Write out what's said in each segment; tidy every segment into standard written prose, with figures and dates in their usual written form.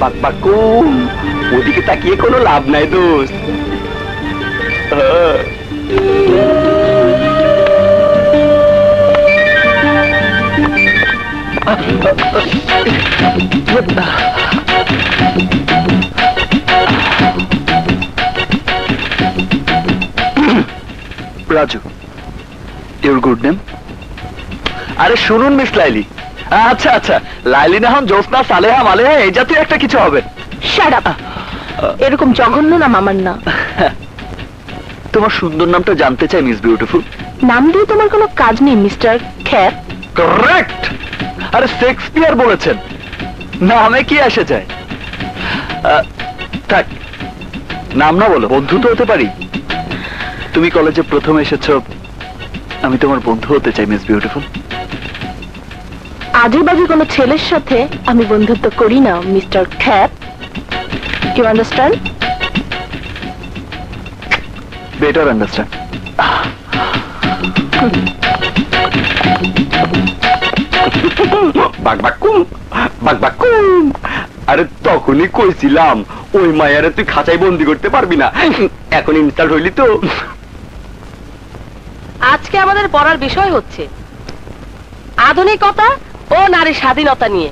বাকবাকু ওদিকে তাকিয়ে কোনো লাভ নাই দোস্ত। Raju, your good name? আরে শুনুন মিস লাইলি। আচ্ছা আচ্ছা, লাইলি না হন জোসনা, সালেহা, মালেহা, এই জাতীয় একটা কিছু হবে। Shut up. এরকম জঘন্য নাম আমার না। তোমার সুন্দর নামটা জানতে চাই মিস বিউটিফুল। নাম দিয়ে তোমার কোনো কাজ নেই মিস্টার খ্যাপ। কারেক্ট। আরে শেক্সপিয়ার বলেছেন, নামে কি আসে যায়। থাক, নাম না বলো, বন্ধু তো হতে পারি। তুমি কলেজে প্রথম এসেছো, আমি তোমার বন্ধু হতে চাই মিস বিউটিফুল। আজে বাজে কোনো ছেলের সাথে আমি বন্ধুত্ব করি না mister Khyap. You understand? Better understand. আরে তখনই কইছিলাম ওই মায়ারে তুই খাঁচাই বন্দি করতে পারবি না। এখন ইনস্টল হইলি তো। আজকে আমাদের পড়ার বিষয় হচ্ছে আধুনিকতা ও নারী স্বাধীনতা নিয়ে।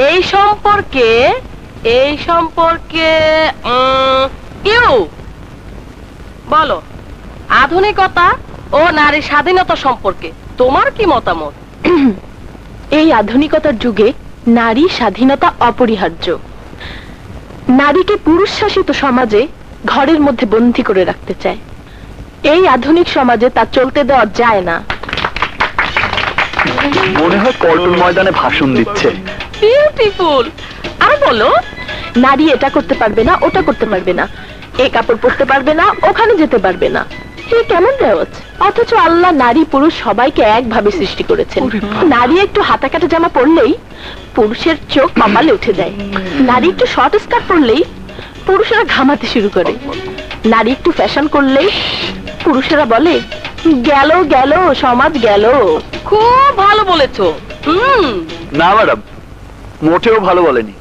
এই সম্পর্কে ইউ বলো, আধুনিকতা ও নারী স্বাধীনতা সম্পর্কে তোমার কি মতামত? এই আধুনিকতার যুগে নারী স্বাধীনতা অপরিহার্য। নারীকে পুরুষ শাসিত সমাজে ঘরের মধ্যে বন্দী করে রাখতে চায়। এই আধুনিক সমাজে তা চলতে দেওয়া যায় না। মনে হয় পল্টন ময়দানে ভাষণ দিচ্ছে। বিউটিফুল। আর বলো, নারী এটা করতে পারবে না, ওটা করতে পারবে না, এই কাপড় পরতে পারবে না, ওখানে যেতে পারবে না। এই কেমন রেওয়াজ? অথচ আল্লাহ নারী পুরুষ সবাইকে একভাবে সৃষ্টি করেছেন। নারী একটু হাতা কাটা জামা পরলেই পুরুষের চোখ কপালে উঠে যায়। নারী একটু শর্ট স্কার্ট পরলেই পুরুষেরা ঘামাতে শুরু করে। নারী একটু ফ্যাশন করলেই পুরুষেরা বলে গেল গেল, সমাজ গেল। খুব ভালো বলেছো। না ম্যাডাম, মোটেও ভালো বলেনি।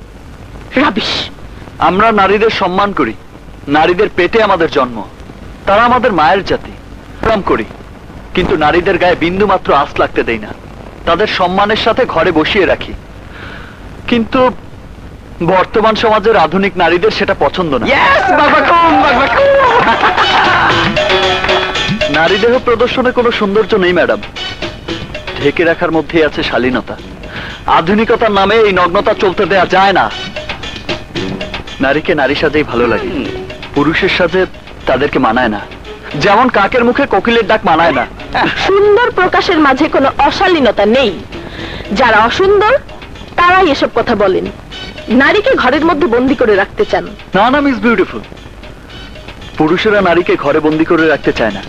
রাবিশ। আমরা নারীদের সম্মান করি। নারীদের পেটে আমাদের জন্ম, তারা আমাদের মায়ের জাতি। প্রণাম করি, কিন্তু নারীদের গায়ে বিন্দু মাত্র আঁচ লাগতে দেই না। তাদের সম্মানের সাথে ঘরে বসিয়ে রাখি। কিন্তু বর্তমান সমাজের আধুনিক নারীদের সেটা পছন্দ না। নারী দেহ প্রদর্শনে কোনো সৌন্দর্য নেই ম্যাডাম, ঢেকে রাখার মধ্যেই আছে শালীনতা। আধুনিকতার নামে এই নগ্নতা চলতে দেয়া যায় না। নারীকে নারী সাজেই ভালো লাগে, পুরুষের সাজে তাদেরকে মানায় না। যেমন কাকের মুখে কোকিলের ডাক মানায় না। সুন্দর প্রকাশের মাঝে কোনো অশালীনতা নেই। যারা অসুন্দর তারাই এসব কথা বলেন। নারীকে ঘরের মধ্যে বন্দী করে রাখতে চান। না না মিস বিউটিফুল, পুরুষেরা নারীকে ঘরে বন্দী করে রাখতে চায় না,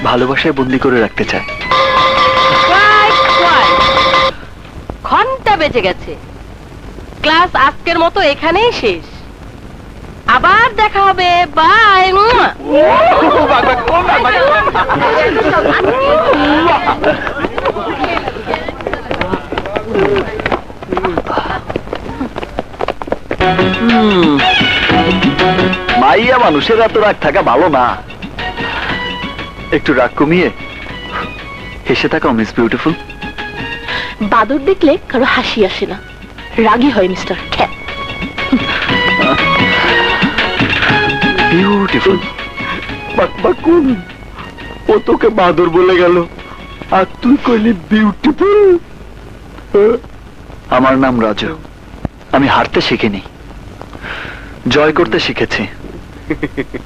ভালোবাসায় বন্দী করে রাখতে চায়। ঘন্টা বেজে গেছে, ক্লাস আজকের মতো এখানেই শেষ। আবার দেখা হবে, বাই। মাইয়া মানুষের এত রাগ থাকা ভালো না। একটু রাগ কমিয়ে হেসে থাকা মিস বিউটিফুল। বাদর দেখলে কারো হাসি আসে না, রাগী হয় মিস্টার খ্যাপ। বিউটিফুল। ও তোকে বাদর বলে গেল আর তুই কইলি বিউটিফুল। আমার নাম রাজু। আমি হারতে শিখিনি, জয় করতে শিখেছি।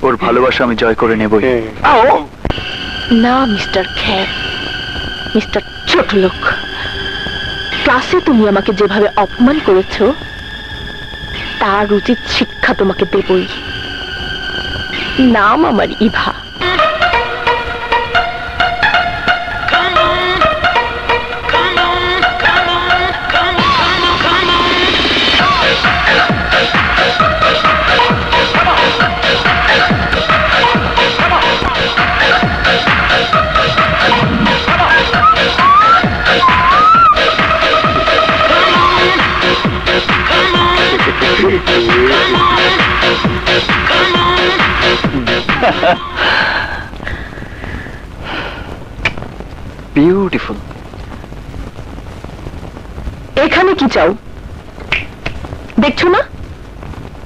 ওর ভালোবাসা আমি জয় করে নেবই। না মিস্টার খ্যাপ, মিস্টার ছোট লোক। ক্লাসে তুমি আমাকে যেভাবে অপমান করেছো তার উচিত শিক্ষা তোমাকে দেবই। নাম আমার ইভা। বিউটিফুল। এখানে কি চাও? দেখছো না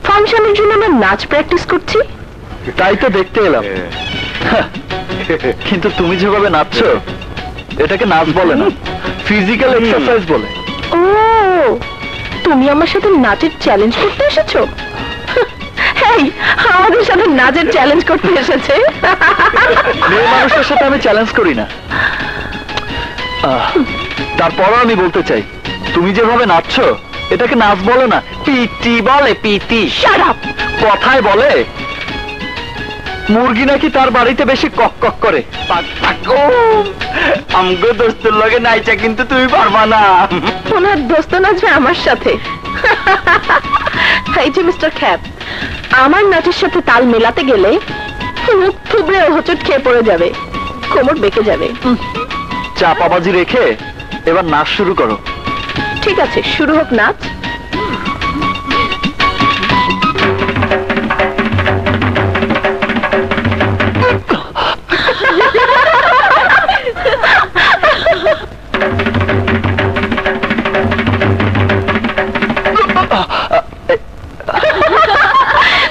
ফাংশনের জন্য আমরা নাচ প্র্যাকটিস করছি। তাই তো দেখতে এলাম। কিন্তু তুমি যেভাবে নাচছো এটাকে নাচ বলে না, ফিজিক্যাল এক্সারসাইজ বলে। ও, তুমি আমার সাথে নাচের চ্যালেঞ্জ করতে এসেছো? এই, আমাদের সাথে নাচের চ্যালেঞ্জ করতে এসেছে। মেয়ে মানুষের সাথে আমি চ্যালেঞ্জ করি না। তারপরও আমি বলতে চাই তুমি যেভাবে নাচছো এটাকে নাচ বলে না, পিটি বলে। পিটি। Shut up. কথায় বলে মুরগি নাকি তার বাড়িতে বেশি কক কক করে। আমগো দোস্তের লগে নাইচা কিন্তু তুমি পারবা না। ওনার দোস্ত নাচবে আমার সাথে। এই যে মিস্টার খ্যাপ, আমার নাচের সাথে তাল মেলাতে গেলে মুখ থুবড়ে হোঁচট খেয়ে পড়ে যাবে, কোমর বেঁকে যাবে। চাপাবাজি রেখে এবার নাচ শুরু করো। ঠিক আছে, শুরু হোক নাচ।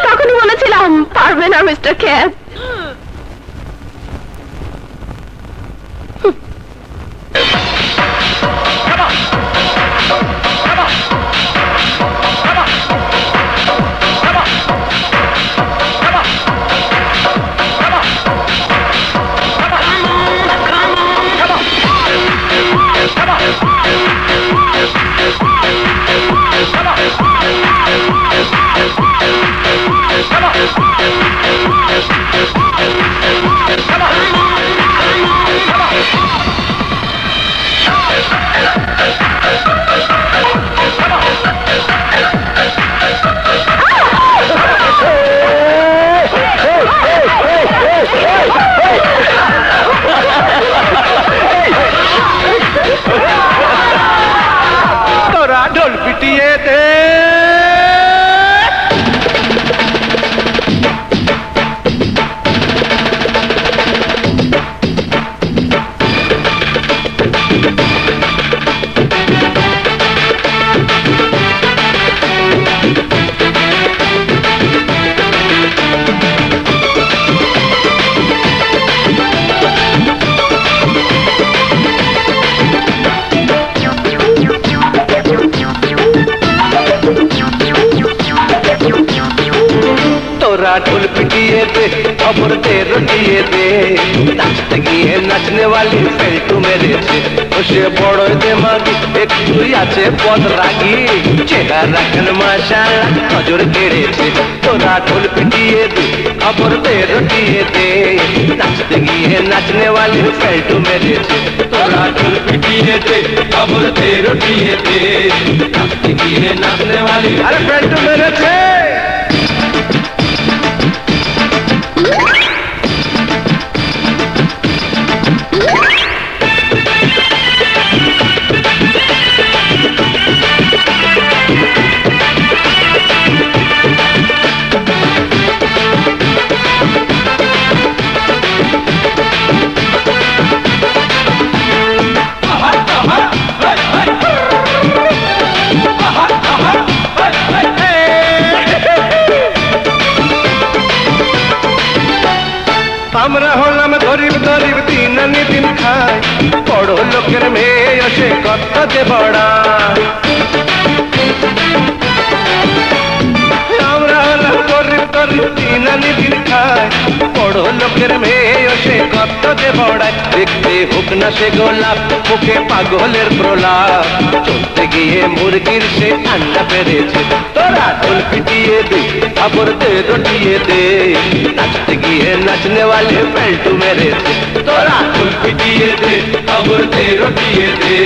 তখনই বলেছিলাম পারবে না মিস্টার ক্যাপ। ढोल पिटिए दे खबर दे रटिए दे नाचते गিয়ে নাচনে वाली फेल्टू मेरे से ওসে বড় দেমাগি একটুই আছে পদ রাগি চেহারা কেন মাশাআল্লাহ নজর কেড়েছে তোরা ঢোল পিটিয়ে দে খবর দে রটিয়ে দে নাচতে গিয়ে নাচনে वाली फेल्टू मेरे से তোরা ঢোল পিটিয়ে দে খবর দে রটিয়ে দে নাচতে গিয়ে নাচনে वाली अरे फेल्टू मेरे से আমরা হলাম গরিব গরিব দিন আনি দিন খাই বড় লোকের মেয়ে আসে কত বড়া আমরা হলাম গরিব গরিব দিন আনি দিন খাই বড় লোকের মেয়ে আসে কত বড়া দেখতে হোক না সে গোলাপ মুখে পাগলের প্রলাপ চলতে গিয়ে মুরগির সে আন্ডা পেরেছে তোরা ঢোল পিটিয়ে দে খবর দে রটিয়ে দে नाचते गए नाचने वाले पेल्टू मेरे से तोरा ढोल पिटिए दे खबर दे रटिए दे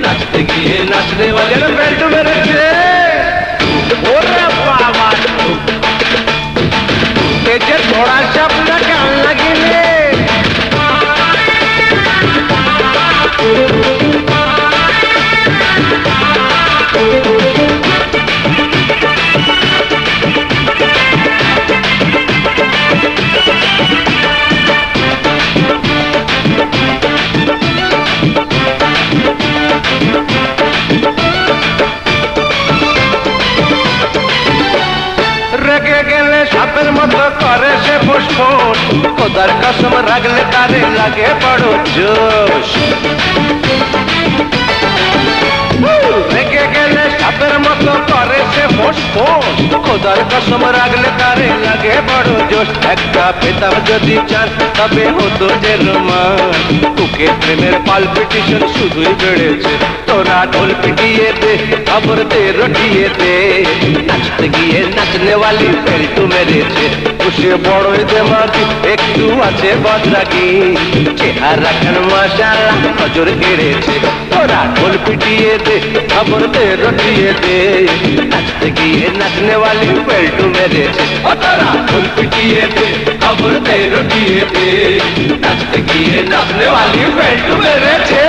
नाचते गए नाचने वाले पेल्टू मेरे से ओरे बाबा तेजे थोड़ा सा अपना काम लगी ले লাগে বড় জোশ রেগে গেলে সাপের মতো করে সে ফোঁস ফোঁস খোদার কসম রাখলে তারে লাগে বড় জোশ একটা পেতাম যদি চান তবে হতো যে রোমান তোকে প্রেমের পালপিটিশন শুধুই বেড়েছে তোরা ঢোল পিটিয়ে দে খবর দে রটিয়ে দে নাচতে গিয়ে নাচনে वाली বেল্টু মেরেছে খুশি বড়ই দেমাগি একটু আছে বদরাগি চেহারা খান মাশাআল্লাহ নজর কেড়েছে তোরা ঢোল পিটিয়ে দে খবর দে রটিয়ে দে নাচতে গিয়ে নাচনে वाली বেল্টু মেরেছে তোরা ঢোল পিটিয়ে দে খবর দে রটিয়ে দে নাচতে গিয়ে নাচনে वाली বেল্টু মেরেছে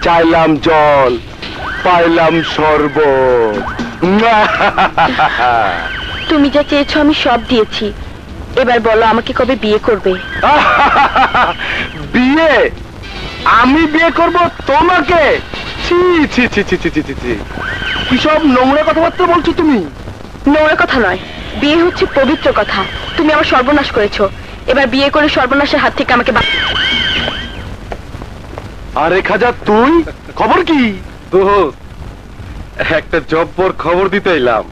চাইলাম জল পাইলাম শরবত তুমি যা চেয়েছো আমি সব দিয়েছি, এবার বলো আমাকে কবে বিয়ে করবে? বিয়ে? আমি বিয়ে করব তোমাকে? ছি ছি ছি ছি ছি ছি ছি ছি। কি সব নোংরা কথাবার্তা বলছো তুমি? নোংরা কথা নয়, বিয়ে হচ্ছে পবিত্র কথা। তুমি আমার সর্বনাশ করেছো, এবার বিয়ে করে সর্বনাশের হাত থেকে আমাকে আরে খাজা তুই খবর কি? একটা জব্বর খবর দিতে এলাম।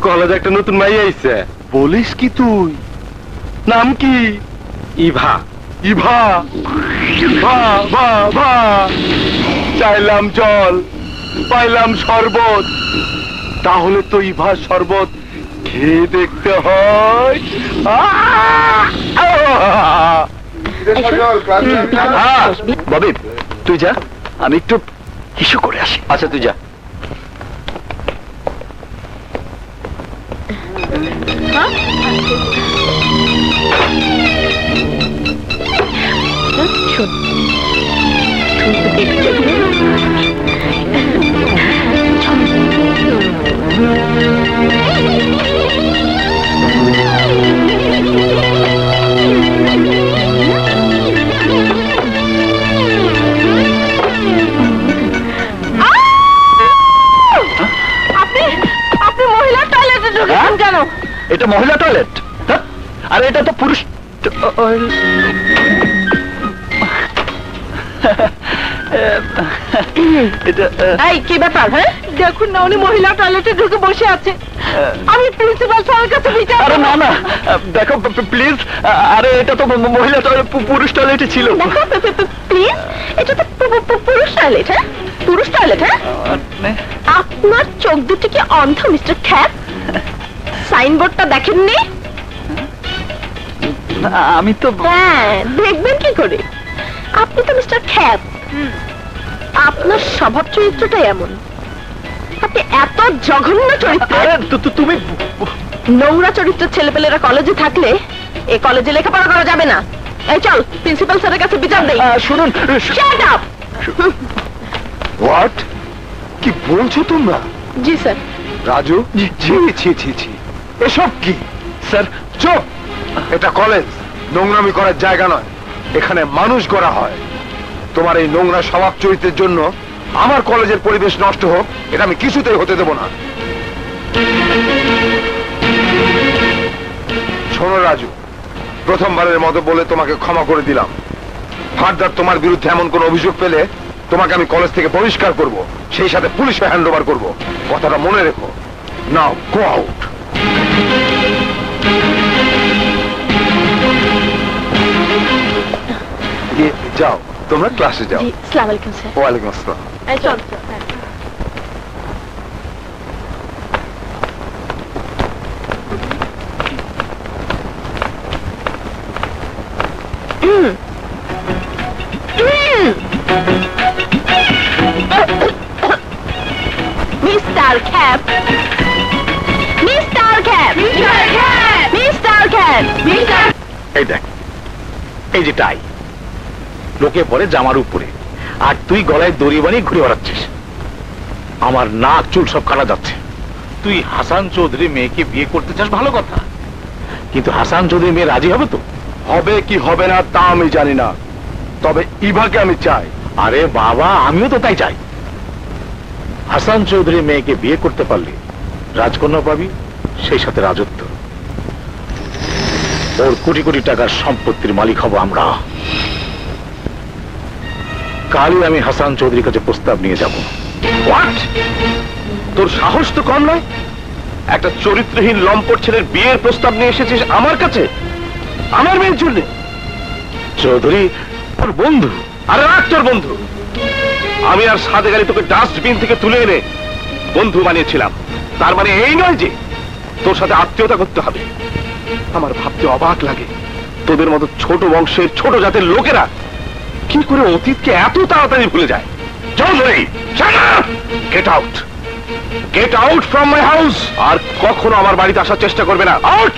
কলেজে একটা নতুন মাই আইছে। বলিস কি তুই? নাম কি? ইভা। ইভা ভা ভা ভা। চাইলাম জল পাইলাম শরবত, তাহলে তো ইভা শরবত খেয়ে দেখতে হয়। ববি তুই যা, আমি একটু হিসু করে আসি। আচ্ছা তুই যা। জানো এটা মহিলা টয়লেট, আর এটা তো পুরুষ। এই কি ব্যাপার? হ্যাঁ দেখুন না, উনি মহিলা টয়লেটে ঢুকে বসে আছে। আমি প্রিন্সিপাল স্যারের কাছে বিচার। আরে না না, দেখো প্লিজ। আরে এটা তো মহিলা টয়লেট, পুরুষ টয়লেটই ছিল। প্লিজ, এটা তো পুরুষ টয়লেট। হ্যাঁ পুরুষ টয়লেট। হ্যাঁ আপনার চোখ দুটি কি অন্ধ মিস্টার খ্যাপ? সাইনবোর্ডটা দেখেননি? আমি তো হ্যাঁ দেখবেন কি করে? আপনি তো মিস্টার খ্যাপ, আপনার স্বভাব চরিত্রটা এমন। আপনি এত জঘন্য চরিত্র। তুমি নোংরা চরিত্রের ছেলেপেলেরা কলেজে থাকলে এই কলেজে লেখাপড়া করা যাবে না। এই চল প্রিন্সিপাল স্যারের কাছে বিচার দেই। শুনুন। Shut up. হোয়াট? কি বলছো তোমরা? জি স্যার। রাজু, ছি ছি ছি ছি, এসব কি? স্যার চুপ! এটা কলেজ, নোংরামি করার জায়গা নয়। এখানে মানুষ গড়া হয়। তোমার এই নোংরা স্বভাব চরিত্রের জন্য আমার কলেজের পরিবেশ নষ্ট হোক, এটা আমি কিছুতেই হতে দেব না। শোনো রাজু, প্রথমবারের মতো বলে তোমাকে ক্ষমা করে দিলাম। ফার্দার তোমার বিরুদ্ধে এমন কোন অভিযোগ পেলে তোমাকে আমি কলেজ থেকে বহিষ্কার করব, সেই সাথে পুলিশে হ্যান্ড ওভার করবো। কথাটা মনে রেখো। নাও গো আউট। যাও, তোমরা ক্লাসে যাও। জি আসসালামু আলাইকুম স্যার। ওয়ালাইকুম আসসালাম। এই চল। Mister cap, mister cap, mister cap, mister cap, mister. এই দেখ, এই যে টাই লোকে পরে জামার উপরে, আর তুই গলায় দড়ি বানিয়ে ঘুরে বেড়াচ্ছিস। আমার নাক চুল সব কাটা যাচ্ছে। তুই হাসান চৌধুরী মেয়েকে বিয়ে করতে চাস, ভালো কথা, কিন্তু হাসান চৌধুরী মেয়ে রাজি হবে তো? হবে কি হবে না তা আমি জানি না, তবে ইভাকে আমি চাই। আরে বাবা, আমিও তো তাই চাই। হাসান চৌধুরী মেয়েকে বিয়ে করতে পারলে রাজকন্যা পাবি, সেই সাথে রাজত্ব। ওর কোটি কোটি টাকার সম্পত্তির মালিক হব আমরা। কালই আমি হাসান চৌধুরীর কাছে প্রস্তাব নিয়ে যাব। হোয়াট? তোর সাহস তো কম নয়, একটা চরিত্রহীন লম্পট ছেলের বিয়ের প্রস্তাব নিয়ে এসেছিস আমার কাছে, আমার মেয়ের জন্য। চৌধুরী ওর বন্ধু। আরে রাখ তোর বন্ধু। আমি আর সাদেক আলী তোকে ডাস্টবিন থেকে তুলে এনে বন্ধু বানিয়েছিলাম, তার মানে এই নয় যে তোর সাথে আত্মীয়তা করতে হবে। আমার ভাবতে অবাক লাগে তোদের মতো ছোট বংশের ছোট জাতের লোকেরা কি করে অতীতকে এত তাড়াতাড়ি ভুলে যায়। Chowdhury, get out, get out from my house. আর কখনো আমার বাড়িতে আসার চেষ্টা করবে না। আউট।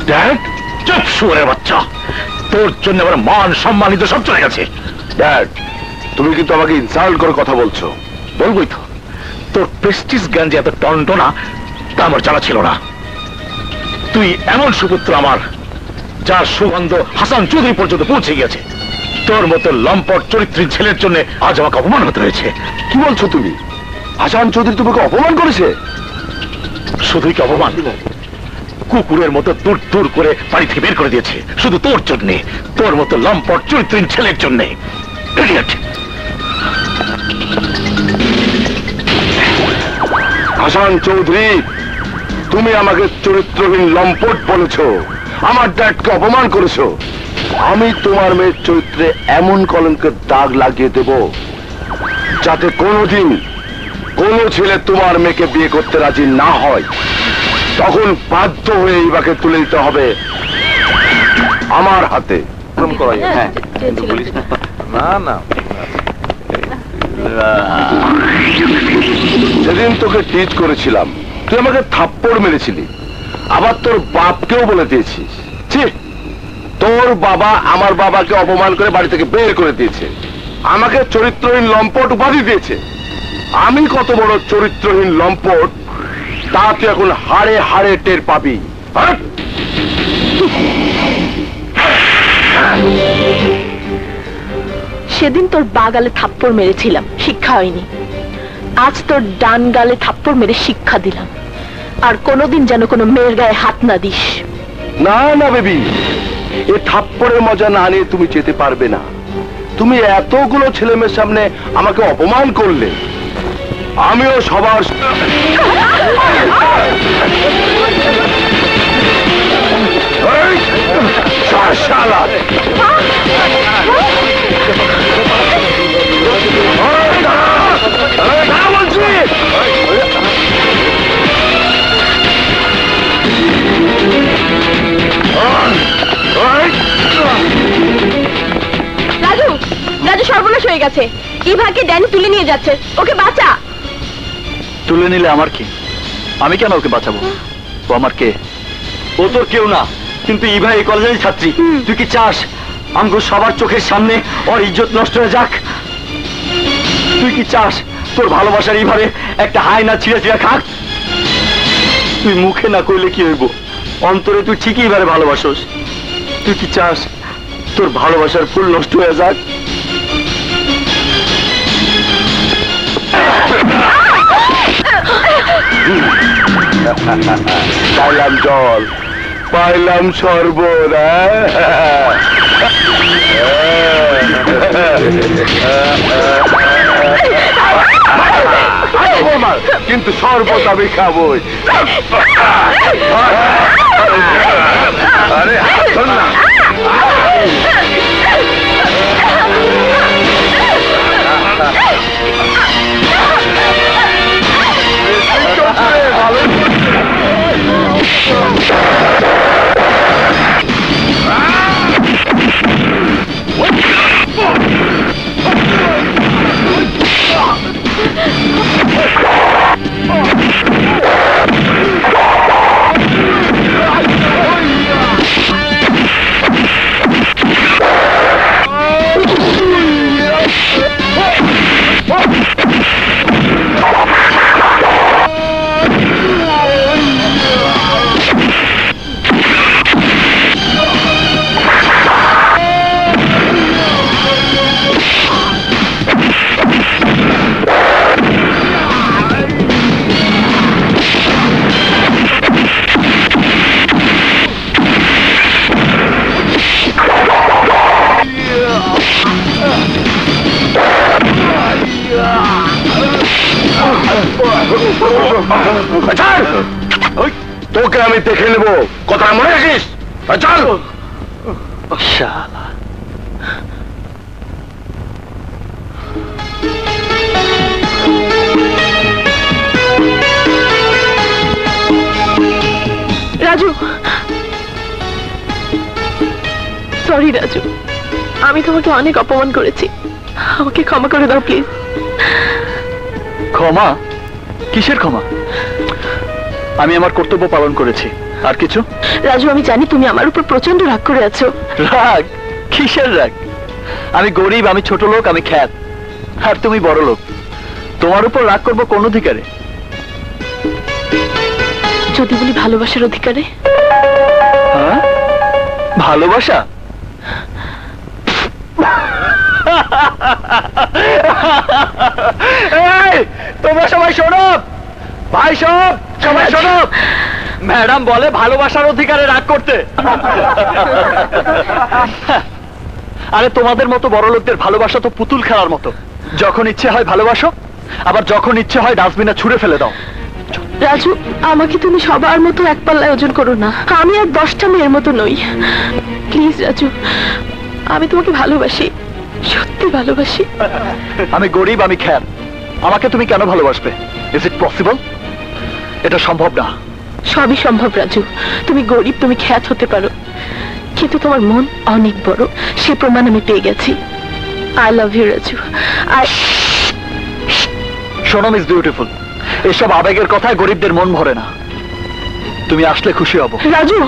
ড্যাড, চুপ শুয়োরের বাচ্চা, তোর জন্য আমার মান সম্মানিত সব চলে গেছে। ড্যাড, তুমি কিন্তু আমাকে ইনসাল্ট করে কথা বলছো। বলবোই তো, তোর প্রেস্টিজ জ্ঞান যে এত টনটনা তা আমার জানা ছিল না। তুই এমন সুপুত্র আমার, যার সুগন্ধ হাসান চৌধুরী পর্যন্ত পৌঁছে গিয়েছে। তোর মতো লম্পট চরিত্রহীন ছেলের জন্য আজ আমাকে অপমান হতে হয়েছে। কি বলছো তুমি? হাসান চৌধুরী তোমাকে অপমান করেছে? শুধুই কি অপমান, কুকুরের মতো দূর দূর করে বাড়ি থেকে বের করে দিয়েছে শুধু তোর জন্যে, তোর মতো লম্পট চরিত্রহীন ছেলের জন্যে। ইডিয়েট! হাসান চৌধুরী, তুমি আমাকে চরিত্রহীন লম্পট বলেছো, আমার ড্যাডকে অপমান করেছো। আমি তোমার মেয়ের চরিত্রে এমন কলঙ্কের দাগ লাগিয়ে দেব যাতে কোনোদিন কোনো ছেলে তোমার মেয়েকে বিয়ে করতে রাজি না হয়। তখন বাধ্য হয়ে ইবাকে তুলে দিতে হবে আমার হাতে। হ্যাঁ, কিন্তু বলিস না। না না, যেদিন তোকে টিচ করেছিলাম তুই আমাকে থাপ্পড় মেরেছিলি, আবার তোর বাপকেও বলে দিয়েছিস। ছি, তোর বাবা আমার বাবাকে অপমান করে বাড়ি থেকে বের করে দিয়েছে, আমাকে চরিত্রহীন লম্পট উপাধি দিয়েছে। আমি কত বড় চরিত্রহীন লম্পট তা তুই এখন হাড়ে হাড়ে টের পাবি। হাট! সেদিন তোর বা গালে থাপ্পড় মেরেছিলাম, শিক্ষা হয়নি। আজ তোর ডান গালে থাপ্পড় মেরে শিক্ষা দিলাম। আর কোনোদিন যেন কোনো মেয়ের গায়ে হাত না দিস। না না বেবি, এ থাপ্পড়ের মজা না নিয়ে তুমি যেতে পারবে না। তুমি এতগুলো ছেলেমেয়ের সামনে আমাকে অপমান করলে, আমিও সবার এই, শালা! এই, দাঁড়া! এই, দাঁড়া বলছি! রাজু, রাজু সর্বনাশ হয়ে গেছে। ইভাকে ড্যানি তুলে নিয়ে যাচ্ছে, ওকে বাঁচা। তুলে নিলে আমার কি? আমি কেন ওকে বাঁচাবো? ও আমার কে? ও তোর কেউ না, কিন্তু ইভা এই কলেজেরই ছাত্রী। তুই কি চাস আমগো সবার চোখের সামনে ওর ইজ্জত নষ্ট হয়ে যাক? তুই কি চাস তোর ভালোবাসার ইভারে একটা হায় না ছিঁড়ে ছিঁড়ে খাক? তুই মুখে না কইলে কি হইব, অন্তরে তুই ঠিকই ইভারে ভালোবাসোস। তুই কি চাস তোর ভালোবাসার ফুল নষ্ট হয়ে যাক? পাইলাম জল, পাইলাম শরবত। কিন্তু শরবত আমি খাবই। আরে শোন না, ভালো ছাড়! তোকে আমি দেখে নেবো, কথা মনে রাখিস। চল। শালা। রাজু, সরি রাজু, আমি তোমাকে অনেক অপমান করেছি, আমাকে ক্ষমা করে দাও প্লিজ। ক্ষমা? কিসের ক্ষমা? আমি আমার কর্তব্য পালন করেছি, আর কিছু? রাজু, আমি জানি তুমি আমার উপর প্রচন্ড রাগ করে আছো। রাগ? কিসের রাগ? আমি গরিব, আমি ছোট লোক, আমি খ্যাত, আর তুমি বড় লোক। তোমার উপর রাগ করবো কোন অধিকারে? যদি বলি ভালোবাসার অধিকারে। হ্যাঁ? ভালোবাসা? এই, তোমরা সবাই শোনো, ভাই সবাই শোনো। ম্যাডাম বলে ভালোবাসার অধিকারে রাগ করতে। আরে তোমাদের মতো বড় লোকদের ভালোবাসা তো পুতুল খেলার মতো, যখন ইচ্ছে হয় ভালোবাসো, আবার যখন ইচ্ছে হয় ডাস্টবিনে ছুঁড়ে ফেলে দাও। রাজু, আমাকে তুমি সবার মতো এক পাল্লায় ওজন করো না, আমি আর 10টা মেয়ের মতো নই। প্লিজ রাজু, আমি তোমাকে ভালোবাসি, সত্যি ভালোবাসি। আমি গরিব, আমি খ্যাত, আমাকে তুমি কেন ভালোবাসবে? Is it possible? এটা সম্ভব না। সবই সম্ভব রাজু, তুমি গরিব, তুমি খ্যাত হতে পারো, কিন্তু তোমার মন অনেক বড়, সে প্রমাণ আমি পেয়ে গেছি। I love you Raju. শোনো মিস বিউটিফুল, এসব আবেগের কথায় গরিবদের মন ভরে না। তুমি আসলে খুশি হব। রাজু,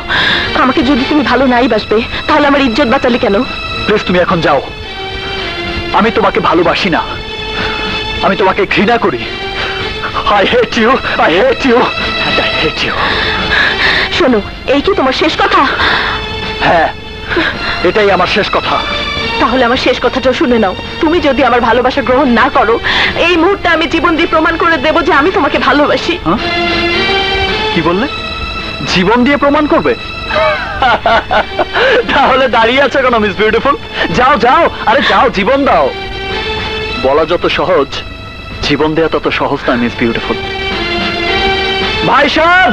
আমাকে যদি তুমি ভালো নাই বাসবে, তাহলে আমার ইজ্জত বাঁচালে কেন? প্লিজ তুমি এখন যাও। আমি তোমাকে ভালোবাসি না, আমি তোমাকে ঘৃণা করি। I hate you, I hate you, and I hate you. শোনো, এই কি তোমার শেষ কথা? হ্যাঁ, এটাই আমার শেষ কথা। তাহলে আমার শেষ কথাটা শুনে নাও। তুমি যদি আমার ভালোবাসা গ্রহণ না করো, এই মুহূর্তে আমি জীবন দিয়ে প্রমাণ করে দেব যে আমি তোমাকে ভালোবাসি। হ্যাঁ? কি বললে? জীবন দিয়ে প্রমাণ করবে? তাহলে দাঁড়িয়ে আছে কেন মিস বিউটিফুল? যাও যাও, আরে যাও, জীবন দাও। বলা যত সহজ, জীবন দেয়া তত সহজ না মিস বিউটিফুল। ভাই সাহেব,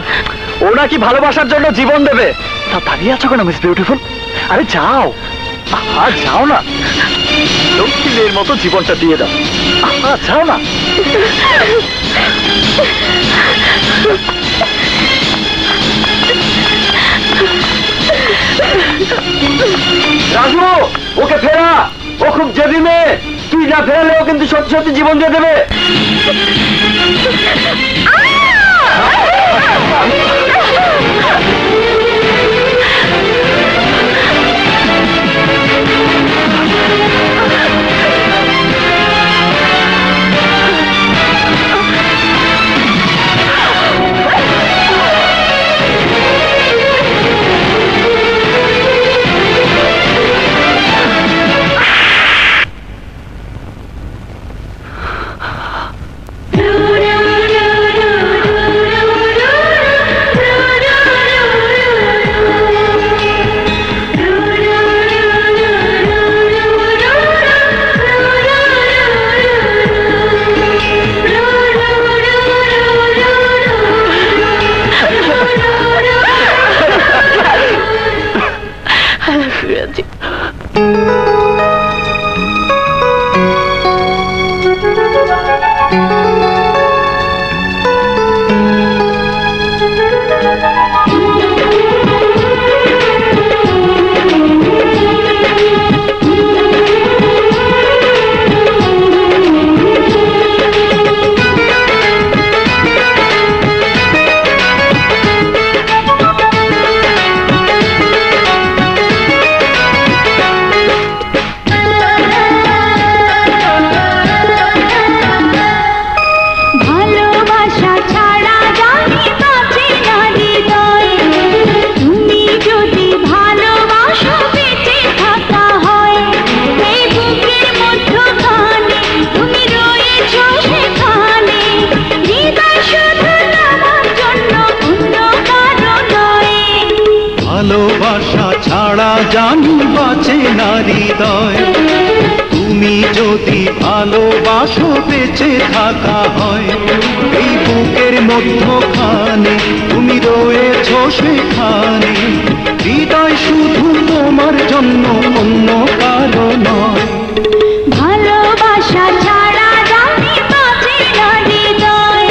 ও নাকি ভালোবাসার জন্য জীবন দেবে, তা দাঁড়িয়ে আছো কেন মিস বিউটিফুল? আরে যাও, আহা যাও না, লক্ষ্মীর মতো জীবনটা দিয়ে দাও। আহা যাও না। রাজু, ওকে ফেরা, ও খুব জেদি মেয়ে, তুই না ফেরালে ও কিন্তু সত্যি সত্যি জীবন দিয়ে দেবে। ভালোবাসা ছাড়া জানি বাঁচে না হৃদয়, তুমি যদি ভালোবাসো বেঁচে থাকা হয়, এই বুকের মধ্যখানে তুমি রয়েছ সেখানে, হৃদয় শুধু তোমার জন্য, অন্য কারো নয়। ভালোবাসা ছাড়া জানি বাঁচে না হৃদয়।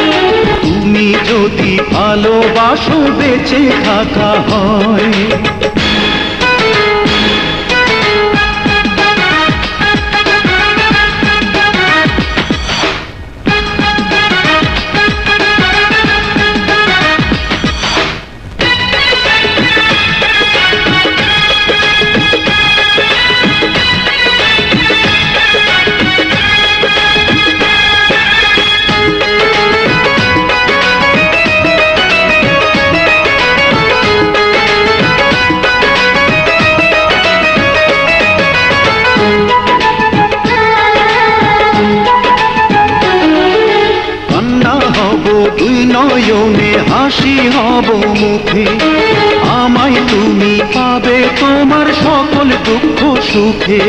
তুমি যদি ভালোবাসো বেঁচে থাকা হয়। দুই নয়নে হাসি হব মুখে, আমায় তুমি পাবে তোমার সকল দুঃখ সুখে।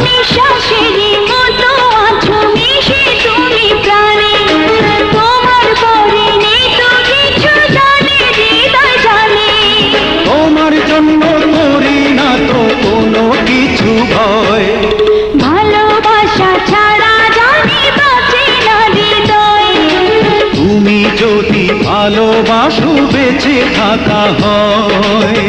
নিঃশ্বাসেরই মতো আছো মিশে তুমি প্রাণে, তোমার পরে নেই তো কিছু জানে হৃদয় জানে। তোমার জন্য করি না তো কোনো কিছু ভয়। ভালোবাসা ছাড়া জানি বাঁচে না হৃদয়। তুমি যদি ভালোবাসো বেঁচে থাকা হয়।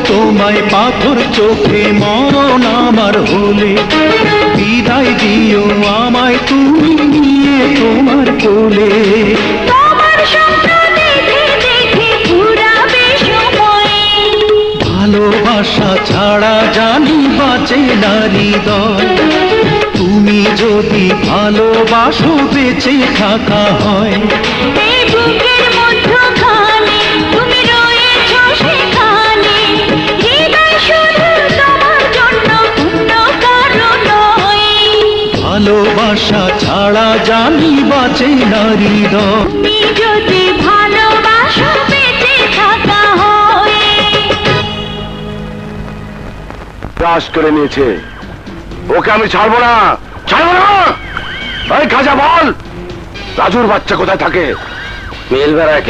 তোমায় পাথর চোখে মরণ আমার হলে, বিদায় দিও আমায় তুমি নিয়ে তোমার কোলে। ভালোবাসা ছাড়া জানি বাঁচে না হৃদয়। তুমি যদি ভালোবাসো বেঁচে থাকা হয়। ভালোবাসা ছাড়া জানি বাঁচে না হৃদয়। তুমি যদি ভালোবাসো বেঁচে থাকা হয়। চাষ করে নিয়েছে, ওকে আমি ছাড়বো না, ছাড়বো না। ভাই খাজা বল, রাজুর বাচ্চা কোথায় থাকে? মিল ব্যারাক।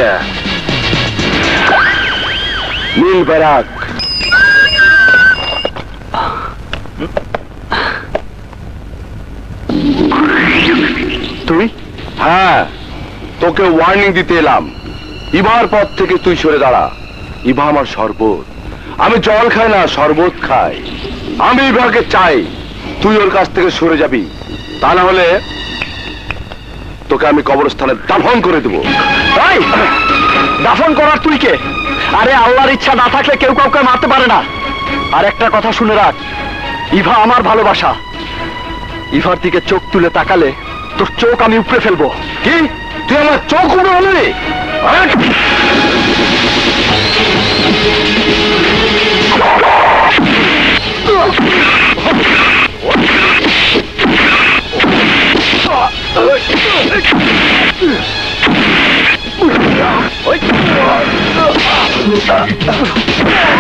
মিল ব্যারাক। তুই? হ্যাঁ, তোকে ওয়ার্নিং দিতে এলাম। ইভার পথ থেকে তুই সরে দাঁড়া। ইভা আমার শরবত, আমি জল খাই না, শরবত খাই। আমি ইভাকে চাই, তুই ওর কাছ থেকে সরে যাবি, তা না হলে তোকে আমি কবরস্থানে দাফন করে দেবো। দাফন করার তুই কে? আরে আল্লাহর ইচ্ছা না থাকলে কেউ কাউকে মারতে পারে না। আর একটা কথা শুনে রাখ, ইভা আমার ভালোবাসা। ইভার দিকে চোখ তুলে তাকালে তোর চোখ আমি উপড়ে ফেলবো। কি তুই আমার চোখ উপড়ে ফেলবি?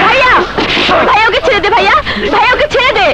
ভাইয়া, ভাইয়া ওকে ছেড়ে দে, ভাইয়া, ভাইয়া ওকে ছেড়ে দে।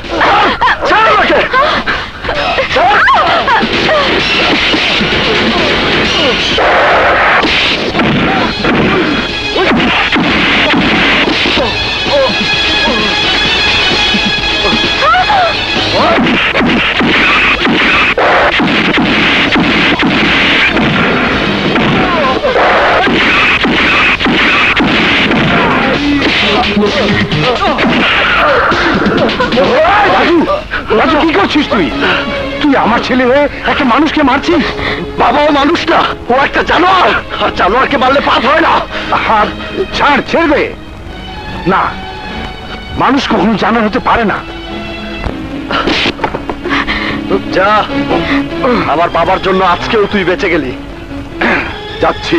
তুই আমার ছেলে হয়ে একটা মানুষকে মারছিস? বাবা ও মানুষ না, ও একটা জানোয়ার, আর জানোয়ারকে মারলে পাপ হয় না। হাত ছাড়, ছেড়বে না। মানুষ কখনো জানোয়ার হতে পারে না। যা, আমার বাবার জন্য আজকেও তুই বেঁচে গেলি। যাচ্ছি,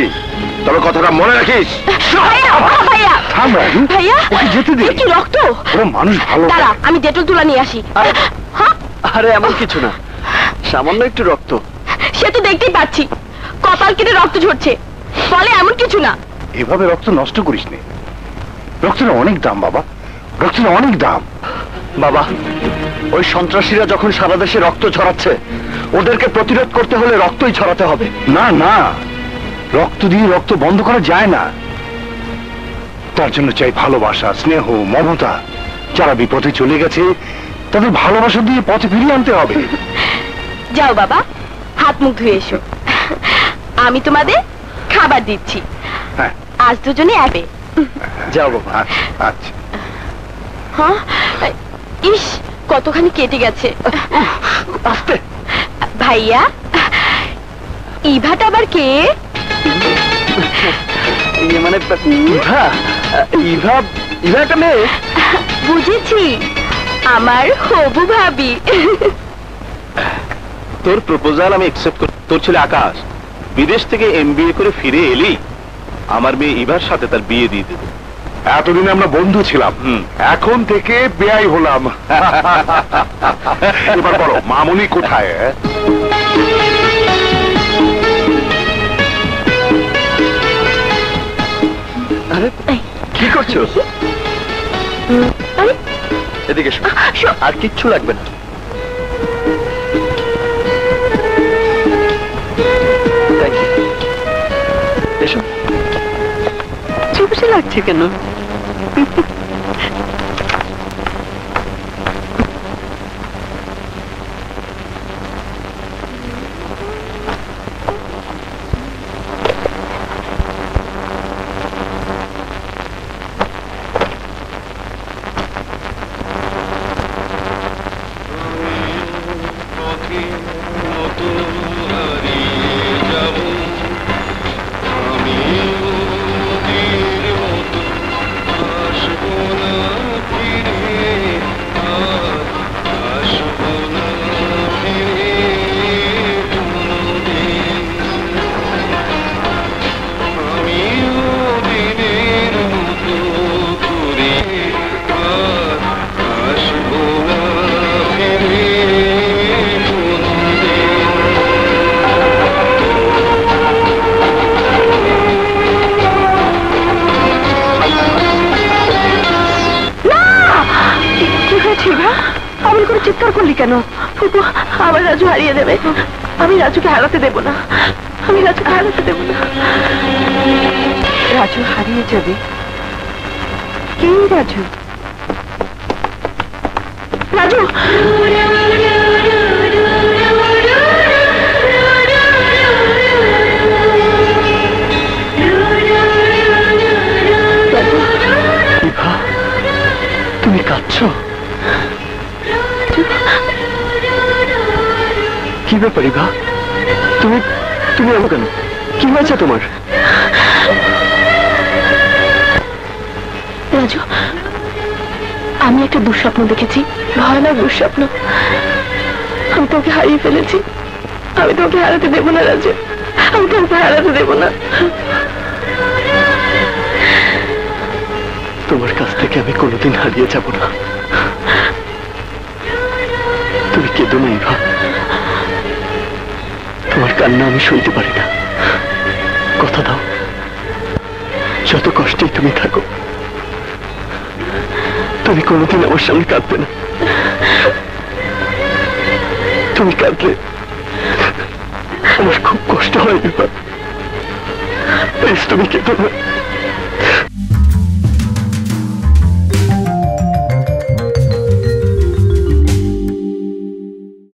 তবে কথাটা মনে রাখিস। ভাইয়া, ভাইয়া, থাম রাজু, ভাইয়া, ওকে যেতে দে। এ কি রক্ত? ওরা মানুষ ভালো। দাঁড়া, আমি ডেটল তুলা নিয়ে আসি। হ্যাঁ, আরে এমন কিছু না, সামান্য একটু রক্ত। সে তো দেখতেই পাচ্ছি, কপাল কেটে রক্ত ঝরছে, বলে এমন কিছু না। এভাবে রক্ত নষ্ট করিস নে। রক্তের অনেক দাম বাবা, রক্তের অনেক দাম। বাবা, ওই সন্ত্রাসীরা যখন সারা দেশে রক্ত ছড়াচ্ছে, ওদেরকে প্রতিরোধ করতে হলে রক্তই ছড়াতে হবে। না না, রক্ত দিয়ে রক্ত বন্ধ করা যায় না। তার জন্য চাই ভালোবাসা, স্নেহ, মমতা। যারা বিপথে চলে গেছে তাদের ভালোবাসা দিয়ে পথে ফিরিয়ে আনতে হবে। যাও বাবা, হাত মুখ ধুয়ে এসো, আমি তোমাদের খাবার দিচ্ছি। হ্যাঁ, আজ দুজনে অ্যাপে। যাও বাবা। আচ্ছা আচ্ছা। হ্যাঁ, ইস কতখানি কেটে গেছে। আস্তে। ভাইয়া, ইভাটা আবার কে? মানে ইভা, ইভা, ইভা একটা মেয়ে। বুঝেছি, আমার হবু ভাবি। তোর প্রপোজাল আমি অ্যাকসেপ্ট করি। তোর ছেলে আকাশ বিদেশ থেকে এমবিএ করে ফিরে এলি, আমার মেয়ে ইভার সাথে তার বিয়ে দিয়ে দেবে। এতদিন আমরা বন্ধু ছিলাম, এখন থেকে বেয়াই হলাম। এবার বলো মামুনি কোথায়? আরে কি করছো? এদিকে এসো। আর কিচ্ছু লাগবে না। Thank you. এসো। চুপসে লাগছে কেন? চিৎকার করলি কেন? ফুপু, আমার রাজু হারিয়ে দেবে। আমি রাজুকে হারাতে দেব না, আমি রাজুকে হারাতে দেব না। রাজু হারিয়ে যাবে? কে রাজু? রাজু, তুমি কাঁদছো? কি ব্যাপার ইভা? তুমি তুমি এমন কেন? কি হয়েছে তোমার? রাজু, আমি একটা দুঃস্বপ্ন দেখেছি, ভয়ানক দুঃস্বপ্ন। আমি তোকে হারিয়ে ফেলেছি। আমি তোকে হারাতে দেব না রাজু, আমি তোকে হারাতে দেব না। তোমার কাছ থেকে আমি কোনোদিন হারিয়ে যাব না। তুমি কেঁদো না ইভা, তোমার কান্না আমি সইতে পারি না। কথা দাও, যত কষ্টেই তুমি থাকো, তুমি কোনোদিন আমার সামনে কাঁদবে না। তুমি কাঁদলে আমার খুব কষ্ট হয় ইভা, প্লিজ তুমি কেঁদো না।